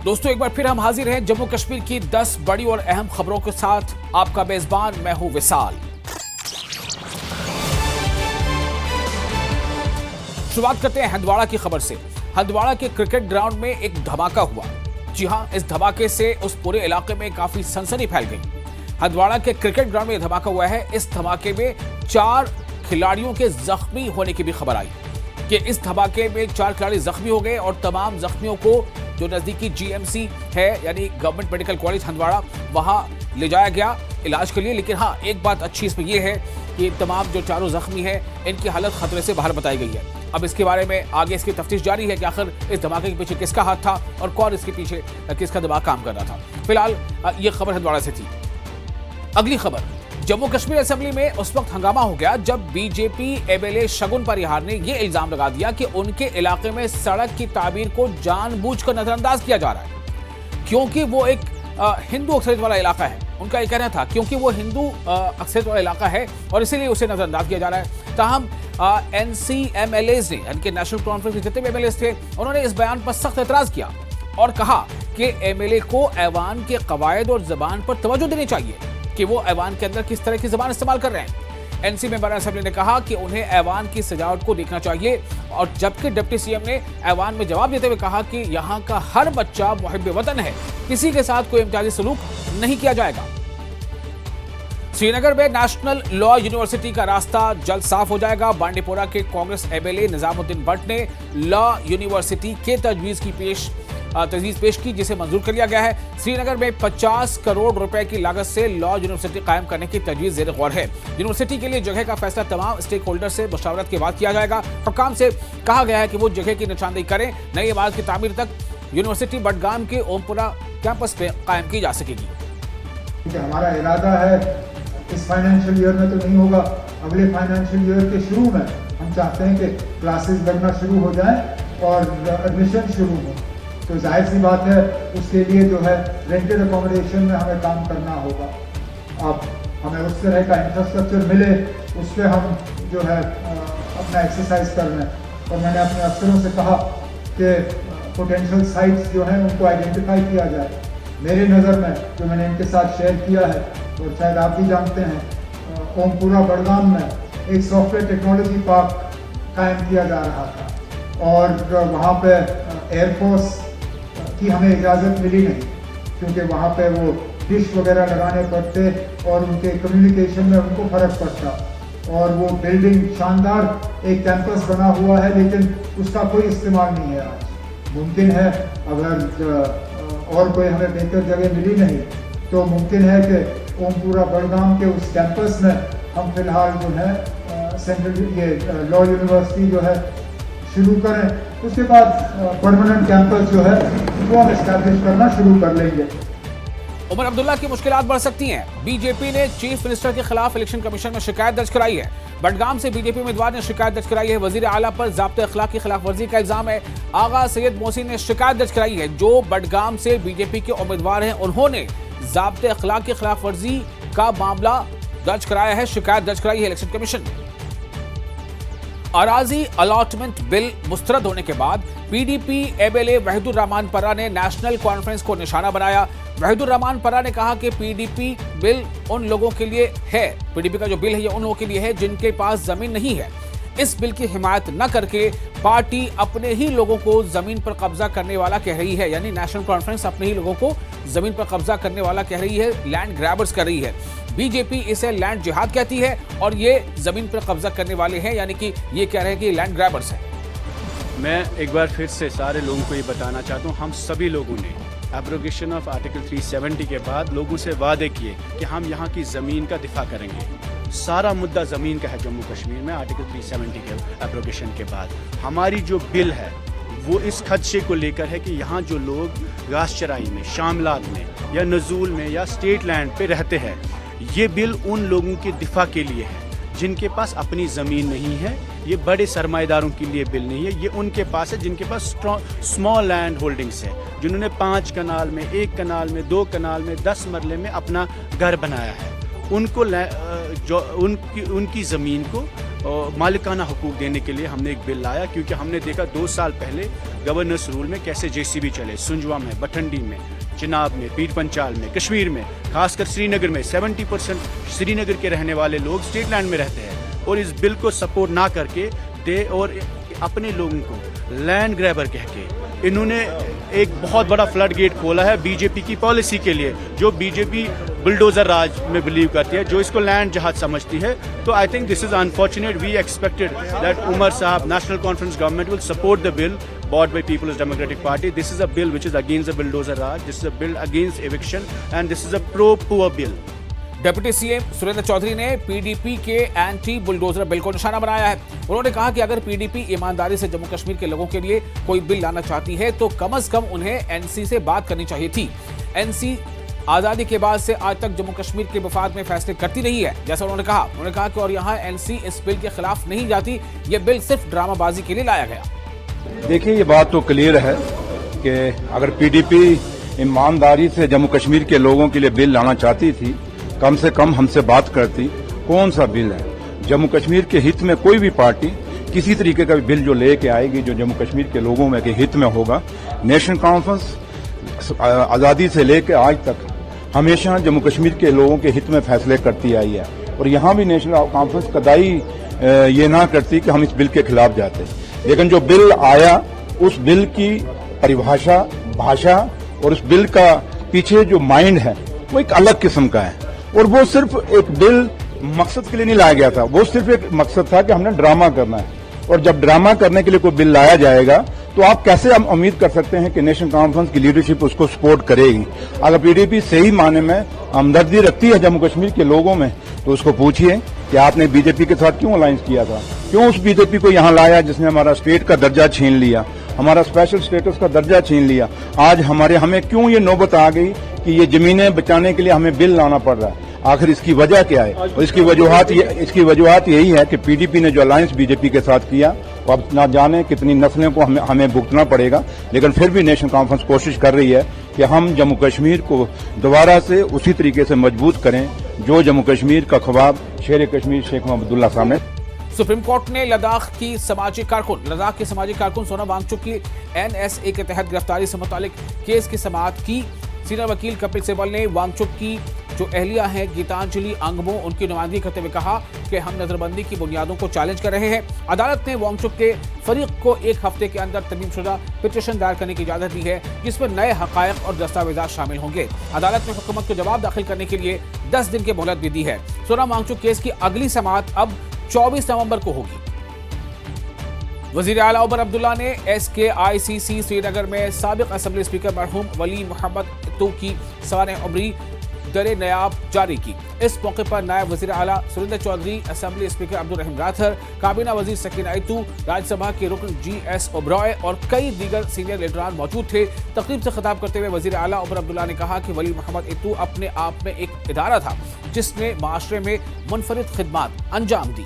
दोस्तों एक बार फिर हम हाजिर हैं जम्मू कश्मीर की 10 बड़ी और अहम खबरों के साथ। आपका मेजबान मैं हूं विशाल। शुरुआत करते हैं हंदवाड़ा की खबर से। हंदवाड़ा के क्रिकेट ग्राउंड में एक धमाका हुआ। जी हां, इस धमाके से उस पूरे इलाके में काफी सनसनी फैल गई। हंदवाड़ा के क्रिकेट ग्राउंड में धमाका हुआ है। इस धमाके में 4 खिलाड़ियों के जख्मी होने की भी खबर आई कि इस धमाके में 4 खिलाड़ी जख्मी हो गए और तमाम जख्मियों को जो नजदीकी जीएमसी है यानी गवर्नमेंट मेडिकल कॉलेज हंदवाड़ा वहां ले जाया गया इलाज के लिए। लेकिन हाँ, एक बात अच्छी इसमें यह है कि तमाम जो 4 जख्मी हैं इनकी हालत खतरे से बाहर बताई गई है। अब इसके बारे में आगे इसकी तफ्तीश जारी है कि आखिर इस धमाके के पीछे किसका हाथ था और कौन इसके पीछे किसका दिमाग काम कर रहा था। फिलहाल ये खबर हंदवाड़ा से थी। अगली खबर, जम्मू कश्मीर असेंबली में उस वक्त हंगामा हो गया जब बीजेपी एमएलए शगुन परिहार ने यह इल्जाम लगा दिया कि उनके इलाके में सड़क की तामीर को जानबूझकर नजरअंदाज किया जा रहा है क्योंकि वो एक हिंदू अक्सरियत वाला इलाका है। उनका ये कहना था क्योंकि वो हिंदू अक्सरियत वाला इलाका है और इसीलिए उसे नजरअंदाज किया जा रहा है। ताहम एनसीएमएलएज ने यानी कि नेशनल कॉन्फ्रेंस के जितने भी एमएलएज थे उन्होंने इस बयान पर सख्त एतराज किया और कहा कि एमएलए को ऐवान के कवायद और जबान पर तवज्जो देनी चाहिए कि वो ऐवान के अंदर किस तरह की जबान इस्तेमाल कर रहे हैं। एनसी मेंबर असेंबली ने कहा कि उन्हें ऐवान की सजावट को देखना चाहिए और जबकि डिप्टी सीएम ने ऐवान में जवाब देते हुए कहा कि यहाँ का हर बच्चा मुहिब्बे वतन है, किसी के साथ कोई इम्तियाजी सलूक नहीं किया जाएगा। श्रीनगर में नेशनल लॉ यूनिवर्सिटी का रास्ता जल्द साफ हो जाएगा। बांडीपोरा के कांग्रेस एमएलए निजामुद्दीन भट्ट ने लॉ यूनिवर्सिटी के तजवीज पेश की जिसे मंजूर कर लिया गया है। श्रीनगर में 50 करोड़ रुपए की लागत से लॉ यूनिवर्सिटी कायम करने की तजवीज ज़ेर गौर है। यूनिवर्सिटी के लिए जगह का फैसला तमाम स्टेक होल्डर से मुशावरत के बाद किया जाएगा। हुक्काम से कहा गया है कि वो जगह की निशानदेही करें। नई इमारत की तामीर तक यूनिवर्सिटी बडगाम के ओमपुरा कैंपस पे कायम की जा सकेगी। हमारा इरादा है इस फाइनेंशियल ईयर में तो नहीं होगा, अगले फाइनेंशियल ईयर के शुरू में हम चाहते हैं कि क्लासेस लगना शुरू हो जाए और एडमिशन शुरू हो। तो जाहिर सी बात है उसके लिए जो है रेंटेड अकोमोडेशन में हमें काम करना होगा। अब हमें उस तरह का इंफ्रास्ट्रक्चर मिले उस पर हम जो है अपना एक्सरसाइज कर रहे हैं। और मैंने अपने अफसरों से कहा कि पोटेंशियल साइट्स जो हैं उनको आइडेंटिफाई किया जाए। मेरी नज़र में जो मैंने इनके साथ शेयर किया है और शायद आप भी जानते हैं, ओमपुरा बडगाम में एक सॉफ्टवेयर टेक्नोलॉजी पार्क कायम किया जा रहा था और वहाँ पे एयरफोर्स की हमें इजाज़त मिली नहीं क्योंकि वहाँ पे वो डिश वगैरह लगाने पड़ते और उनके कम्युनिकेशन में उनको फ़र्क पड़ता। और वो बिल्डिंग शानदार एक कैंपस बना हुआ है लेकिन उसका कोई इस्तेमाल नहीं है आज। मुमकिन है अगर और कोई हमें बेहतर जगह मिली नहीं तो मुमकिन है कि ओमपुरा बडगाम के उस कैंपस में हम फिलहाल जो है सेंट्रल ये लॉ यूनिवर्सिटी जो है शुरू करें। उसके बाद परमानेंट कैंपस जो है वो हम एस्टैब्लिश करना शुरू कर लेंगे। उमर अब्दुल्ला की मुश्किलात बढ़ सकती हैं। बीजेपी ने चीफ मिनिस्टर के खिलाफ इलेक्शन कमीशन में शिकायत दर्ज कराई है। बडगाम से बीजेपी उम्मीदवार ने शिकायत दर्ज कराई है। वजीर आला पर ज़ाब्ते अखलाक की खिलाफ वर्जी का इल्जाम है। आगा सैयद मोहसिन ने शिकायत दर्ज कराई है। जो बडगाम से बीजेपी के उम्मीदवार हैं उन्होंने ज़ाब्ते अखलाक की खिलाफ वर्जी का मामला दर्ज कराया है, शिकायत दर्ज कराई है इलेक्शन कमीशन ने। अराजी अलॉटमेंट बिल मुस्तरद होने के बाद पीडीपी एमएलए वहीदुर रहमान पर्रा ने नेशनल कॉन्फ्रेंस को निशाना बनाया। वहीदुर रहमान पर्रा ने कहा कि पीडीपी बिल उन लोगों के लिए है, पीडीपी का जो बिल है ये उन लोगों के लिए है जिनके पास जमीन नहीं है। इस बिल की हिमायत न करके पार्टी अपने ही लोगों को जमीन पर कब्जा करने वाला कह रही है, यानी नेशनल कॉन्फ्रेंस अपने ही लोगों को जमीन पर कब्जा करने वाला कह रही है, लैंड ग्रैबर्स कर रही है। बीजेपी इसे लैंड जिहाद कहती है और ये जमीन पर कब्जा करने वाले हैं, यानी कि ये कह रहे हैं कि लैंड ग्रैबर्स हैं। मैं एक बार फिर से सारे लोगों को ये बताना चाहता हूँ, हम सभी लोगों ने एब्रोगेशन ऑफ आर्टिकल 370 के बाद लोगों से वादे किए कि हम यहाँ की ज़मीन का दिफा करेंगे। सारा मुद्दा ज़मीन का है जम्मू कश्मीर में आर्टिकल 370 के एब्रोगेशन के बाद। हमारी जो बिल है वो इस खदशे को लेकर है कि यहाँ जो लोग घास चराई में, शामलात में या नज़ूल में या स्टेट लैंड पे रहते हैं, ये बिल उन लोगों के दिफा के लिए है जिनके पास अपनी ज़मीन नहीं है। ये बड़े सरमाएदारों के लिए बिल नहीं है, ये उनके पास है जिनके पास स्मॉल लैंड होल्डिंग्स है, जिन्होंने 5 कनाल में, 1 कनाल में, 2 कनाल में, 10 मरले में अपना घर बनाया है। उनको उनकी ज़मीन को मालिकाना हुकूक देने के लिए हमने एक बिल लाया, क्योंकि हमने देखा 2 साल पहले गवर्नर्स रूल में कैसे JCB चले, सुंजवा में, बठंडी में, चिनाब में, पीर पंचाल में, कश्मीर में, खासकर श्रीनगर में 70% श्रीनगर के रहने वाले लोग स्टेट लैंड में रहते हैं, और इस बिल को सपोर्ट ना करके और अपने लोगों को लैंड ग्रैबर कह के इन्होंने एक बहुत बड़ा फ्लड गेट खोला है बीजेपी की पॉलिसी के लिए, जो बीजेपी बुलडोजर राज में बिलीव करती है, जो इसको लैंड जहाज समझती है। तो I think this is unfortunate. We expected that Umar साहब, National Conference government will support the bill brought by People's Democratic Party. This is a bill which is against the bulldozer raj. This is a bill against eviction, and this is a pro-poor bill. Deputy CM Surendra Choudhary ने PDP के anti bulldozer bill को निशाना बनाया है। उन्होंने कहा कि अगर पीडीपी ईमानदारी से जम्मू कश्मीर के लोगों के लिए कोई बिल लाना चाहती है तो कम से कम उन्हें एनसी से बात करनी चाहिए थी। एनसी आजादी के बाद से आज तक जम्मू कश्मीर के मफाद में फैसले करती रही है, जैसा उन्होंने कहा कि और यहाँ एनसी इस बिल के खिलाफ नहीं जाती, ये बिल सिर्फ ड्रामाबाजी के लिए लाया गया। देखिए, ये बात तो क्लियर है कि अगर पीडीपी ईमानदारी से जम्मू कश्मीर के लोगों के लिए बिल लाना चाहती थी, कम से कम हमसे बात करती। कौन सा बिल है? जम्मू कश्मीर के हित में कोई भी पार्टी किसी तरीके का भी बिल जो लेके आएगी जो जम्मू कश्मीर के लोगों में के हित में होगा, नेशनल कॉन्फ्रेंस आज़ादी से लेकर आज तक हमेशा जम्मू कश्मीर के लोगों के हित में फैसले करती आई है, और यहाँ भी नेशनल कॉन्फ्रेंस कदाई ये ना करती कि हम इस बिल के खिलाफ जाते। लेकिन जो बिल आया, उस बिल की परिभाषा, भाषा और उस बिल का पीछे जो माइंड है वो एक अलग किस्म का है, और वो सिर्फ एक बिल मकसद के लिए नहीं लाया गया था। वो सिर्फ एक मकसद था कि हमने ड्रामा करना है, और जब ड्रामा करने के लिए कोई बिल लाया जाएगा तो आप कैसे हम उम्मीद कर सकते हैं कि नेशनल कॉन्फ्रेंस की लीडरशिप उसको सपोर्ट करेगी? अगर पीडीपी सही माने में हमदर्दी रखती है जम्मू कश्मीर के लोगों में, तो उसको पूछिए कि आपने बीजेपी के साथ क्यों अलायंस किया था, क्यों उस बीजेपी को यहाँ लाया जिसने हमारा स्टेट का दर्जा छीन लिया, हमारा स्पेशल स्टेटस का दर्जा छीन लिया। आज हमें क्यों ये नौबत आ गई कि ये जमीनें बचाने के लिए हमें बिल लाना पड़ रहा है? आखिर इसकी वजह क्या है? और इसकी वजूहत यही है कि पीडीपी ने जो अलायंस बीजेपी के साथ किया, वो अब ना जाने कितनी नस्लों को हमें भुगतना पड़ेगा। लेकिन फिर भी नेशनल कॉन्फ्रेंस कोशिश कर रही है कि हम जम्मू कश्मीर को दोबारा से उसी तरीके से मजबूत करें जो जम्मू कश्मीर का ख्वाब शेर कश्मीर शेख मोहम्मदुल्ला साहब ने। सुप्रीम कोर्ट ने लद्दाख की समाजी कारकुन सोनम वांगचुक की NSA के तहत गिरफ्तारी से मुतालिक केस की समाअत की। सीनियर वकील कपिल सिब्बल ने वांगचुक की जो अहलिया है गीतांजलि अंगमो, उनकी नुमाइंदगी करते हुए कहा कि हम नजरबंदी की बुनियादों को चैलेंज कर रहे हैं। अदालत ने वांगचुक के फरीक को 1 हफ्ते के अंदर तमीमशुदा पिटीशन दायर करने की इजाजत दी है, जिसमें नए हकायक और दस्तावेजात शामिल होंगे। अदालत ने हुकूमत को जवाब दाखिल करने के लिए 10 दिन की मोहलत भी दी है। सोनम वांगचुक केस की अगली समाअत अब 24 नवंबर को होगी। वजीर आला उमर अब्दुल्ला ने SKICC श्रीनगर में साबिक असेंबली स्पीकर मरहूम वली मोहम्मद इत्तू की सानह उमरी दरे नयाब जारी की। इस मौके पर नायब वजीर आला सुरेंद्र चौधरी, असेंबली स्पीकर अब्दुल रहीम राथर, काबीना वजीर सकीना इत्तू, राज्यसभा के रुकन GS ओबरॉय और कई दीगर सीनियर लीडरान मौजूद थे। तकरीब से खिताब करते हुए वजीर आला उमर अब्दुल्ला ने कहा कि वली मोहम्मद इत्तू अपने आप में एक इदारा था जिसने माशरे में मुनफरिद खिदमात अंजाम दी।